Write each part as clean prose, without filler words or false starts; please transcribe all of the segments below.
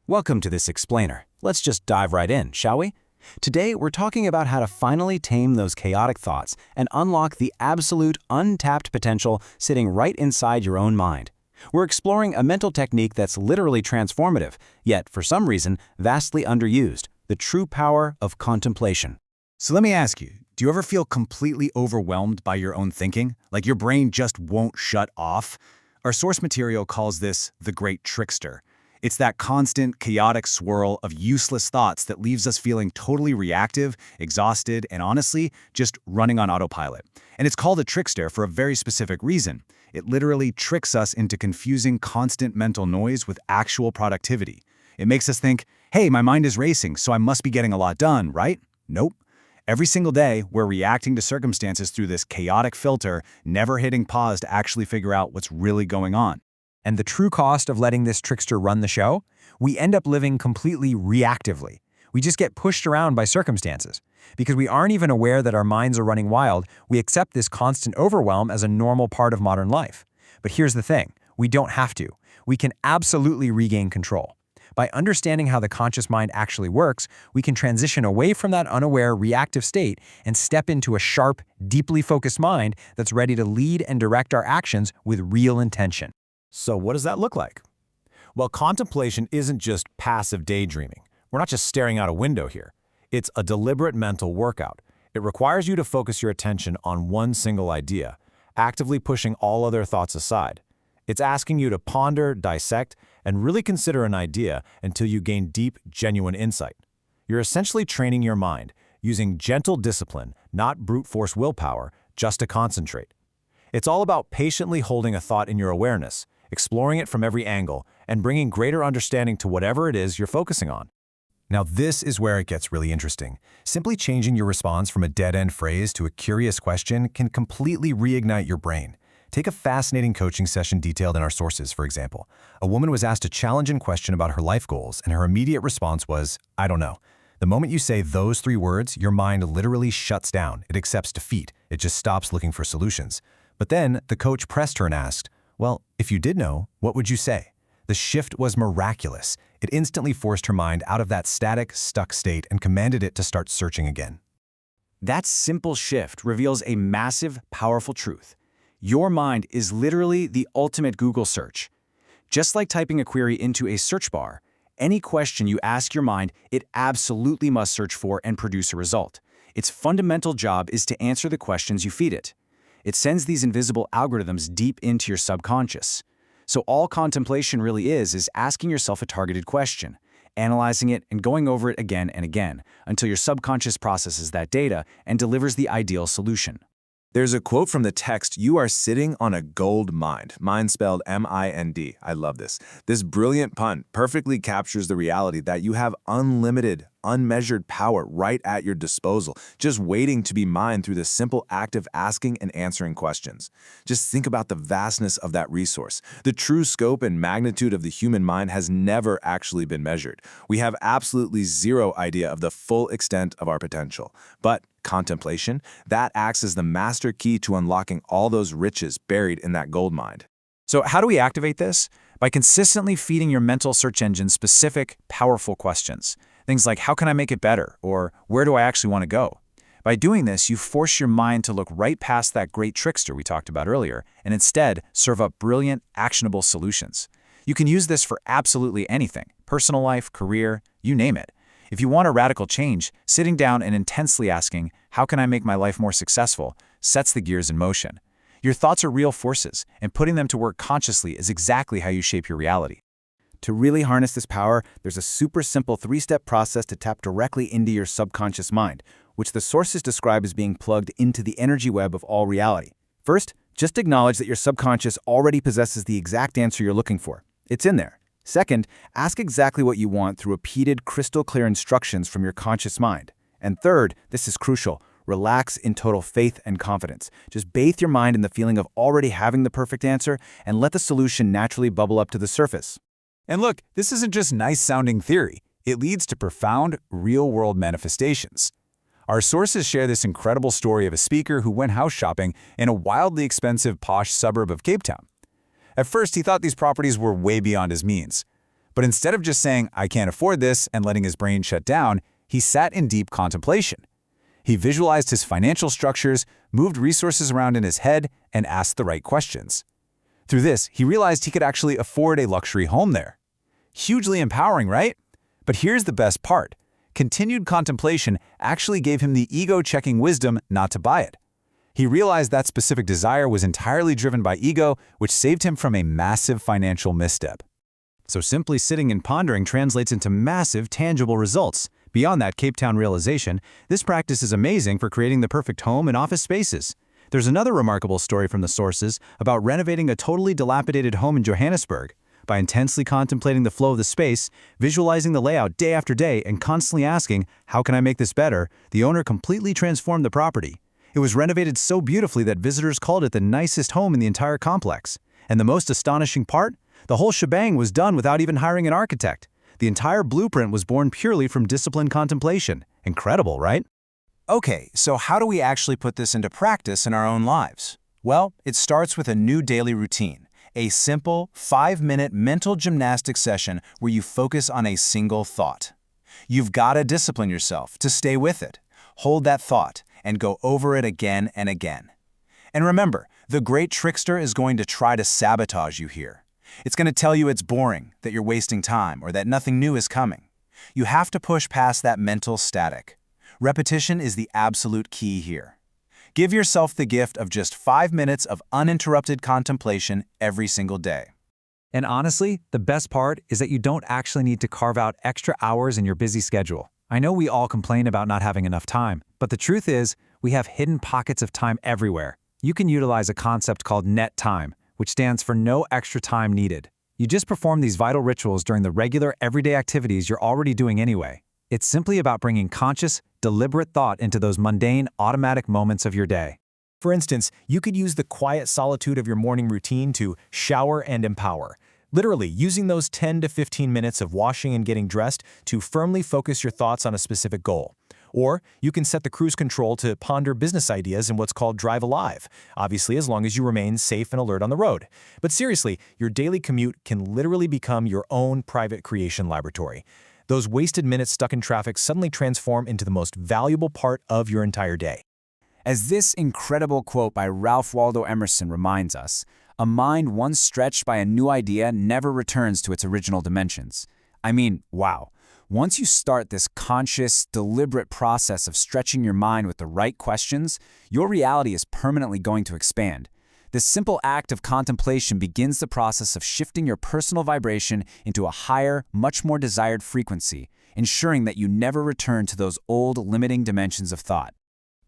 Welcome to this explainer. Let's just dive right in, shall we? Today, we're talking about how to finally tame those chaotic thoughts and unlock the absolute untapped potential sitting right inside your own mind. We're exploring a mental technique that's literally transformative, yet for some reason, vastly underused, the true power of contemplation. So let me ask you, do you ever feel completely overwhelmed by your own thinking? Like your brain just won't shut off? Our source material calls this the great trickster. It's that constant, chaotic swirl of useless thoughts that leaves us feeling totally reactive, exhausted, and honestly, just running on autopilot. And it's called a trickster for a very specific reason. It literally tricks us into confusing constant mental noise with actual productivity. It makes us think, hey, my mind is racing, so I must be getting a lot done, right? Nope. Every single day, we're reacting to circumstances through this chaotic filter, never hitting pause to actually figure out what's really going on. And the true cost of letting this trickster run the show? We end up living completely reactively. We just get pushed around by circumstances. Because we aren't even aware that our minds are running wild, we accept this constant overwhelm as a normal part of modern life. But here's the thing, we don't have to. We can absolutely regain control. By understanding how the conscious mind actually works, we can transition away from that unaware, reactive state and step into a sharp, deeply focused mind that's ready to lead and direct our actions with real intention. So what does that look like? Well, contemplation isn't just passive daydreaming. We're not just staring out a window here. It's a deliberate mental workout. It requires you to focus your attention on one single idea, actively pushing all other thoughts aside. It's asking you to ponder, dissect, and really consider an idea until you gain deep, genuine insight. You're essentially training your mind, using gentle discipline, not brute force willpower, just to concentrate. It's all about patiently holding a thought in your awareness, exploring it from every angle, and bringing greater understanding to whatever it is you're focusing on. Now this is where it gets really interesting. Simply changing your response from a dead-end phrase to a curious question can completely reignite your brain. Take a fascinating coaching session detailed in our sources, for example. A woman was asked a challenging question about her life goals, and her immediate response was, "I don't know." The moment you say those three words, your mind literally shuts down. It accepts defeat. It just stops looking for solutions. But then the coach pressed her and asked, "Well, if you did know, what would you say?" The shift was miraculous. It instantly forced her mind out of that static, stuck state and commanded it to start searching again. That simple shift reveals a massive, powerful truth. Your mind is literally the ultimate Google search. Just like typing a query into a search bar, any question you ask your mind, it absolutely must search for and produce a result. Its fundamental job is to answer the questions you feed it. It sends these invisible algorithms deep into your subconscious. So all contemplation really is asking yourself a targeted question, analyzing it and going over it again and again until your subconscious processes that data and delivers the ideal solution. There's a quote from the text, "You are sitting on a gold mind." Mind spelled M-I-N-D. I love this. This brilliant pun perfectly captures the reality that you have unlimited, unmeasured power right at your disposal, just waiting to be mined through the simple act of asking and answering questions. Just think about the vastness of that resource. The true scope and magnitude of the human mind has never actually been measured. We have absolutely zero idea of the full extent of our potential. But contemplation, that acts as the master key to unlocking all those riches buried in that gold mine. So how do we activate this? By consistently feeding your mental search engine specific, powerful questions. Things like, how can I make it better? Or where do I actually want to go? By doing this, you force your mind to look right past that great trickster we talked about earlier, and instead serve up brilliant, actionable solutions. You can use this for absolutely anything, personal life, career, you name it. If you want a radical change, sitting down and intensely asking, how can I make my life more successful, sets the gears in motion. Your thoughts are real forces, and putting them to work consciously is exactly how you shape your reality. To really harness this power, there's a super simple 3-step process to tap directly into your subconscious mind, which the sources describe as being plugged into the energy web of all reality. First, just acknowledge that your subconscious already possesses the exact answer you're looking for. It's in there. Second, ask exactly what you want through repeated, crystal-clear instructions from your conscious mind. And third, this is crucial, relax in total faith and confidence. Just bathe your mind in the feeling of already having the perfect answer and let the solution naturally bubble up to the surface. And look, this isn't just nice-sounding theory. It leads to profound, real-world manifestations. Our sources share this incredible story of a speaker who went house shopping in a wildly expensive, posh suburb of Cape Town. At first, he thought these properties were way beyond his means. But instead of just saying, "I can't afford this," and letting his brain shut down, he sat in deep contemplation. He visualized his financial structures, moved resources around in his head, and asked the right questions. Through this, he realized he could actually afford a luxury home there. Hugely empowering, right? But here's the best part. Continued contemplation actually gave him the ego-checking wisdom not to buy it. He realized that specific desire was entirely driven by ego, which saved him from a massive financial misstep. So simply sitting and pondering translates into massive, tangible results. Beyond that Cape Town realization, this practice is amazing for creating the perfect home and office spaces. There's another remarkable story from the sources about renovating a totally dilapidated home in Johannesburg. By intensely contemplating the flow of the space, visualizing the layout day after day, and constantly asking, "How can I make this better?" the owner completely transformed the property. It was renovated so beautifully that visitors called it the nicest home in the entire complex. And the most astonishing part? The whole shebang was done without even hiring an architect. The entire blueprint was born purely from disciplined contemplation. Incredible, right? Okay, so how do we actually put this into practice in our own lives? Well, it starts with a new daily routine. A simple 5-minute mental gymnastics session where you focus on a single thought. You've got to discipline yourself to stay with it. Hold that thought and go over it again and again. And remember, the great trickster is going to try to sabotage you here. It's going to tell you it's boring, that you're wasting time, or that nothing new is coming. You have to push past that mental static. Repetition is the absolute key here. Give yourself the gift of just 5 minutes of uninterrupted contemplation every single day. And honestly, the best part is that you don't actually need to carve out extra hours in your busy schedule. I know we all complain about not having enough time, but the truth is, we have hidden pockets of time everywhere. You can utilize a concept called net time, which stands for no extra time needed. You just perform these vital rituals during the regular, everyday activities you're already doing anyway. It's simply about bringing conscious, deliberate thought into those mundane, automatic moments of your day. For instance, you could use the quiet solitude of your morning routine to shower and empower. Literally, using those 10 to 15 minutes of washing and getting dressed to firmly focus your thoughts on a specific goal. Or you can set the cruise control to ponder business ideas in what's called Drive Alive, obviously as long as you remain safe and alert on the road. But seriously, your daily commute can literally become your own private creation laboratory. Those wasted minutes stuck in traffic suddenly transform into the most valuable part of your entire day. As this incredible quote by Ralph Waldo Emerson reminds us, a mind once stretched by a new idea never returns to its original dimensions. I mean, wow. Once you start this conscious, deliberate process of stretching your mind with the right questions, your reality is permanently going to expand. This simple act of contemplation begins the process of shifting your personal vibration into a higher, much more desired frequency, ensuring that you never return to those old, limiting dimensions of thought.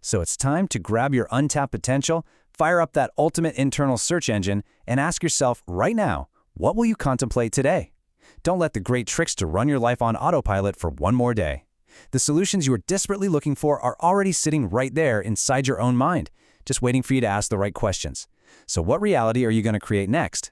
So it's time to grab your untapped potential, fire up that ultimate internal search engine, and ask yourself right now, what will you contemplate today? Don't let the great trickster run your life on autopilot for one more day. The solutions you are desperately looking for are already sitting right there inside your own mind, just waiting for you to ask the right questions. So what reality are you going to create next?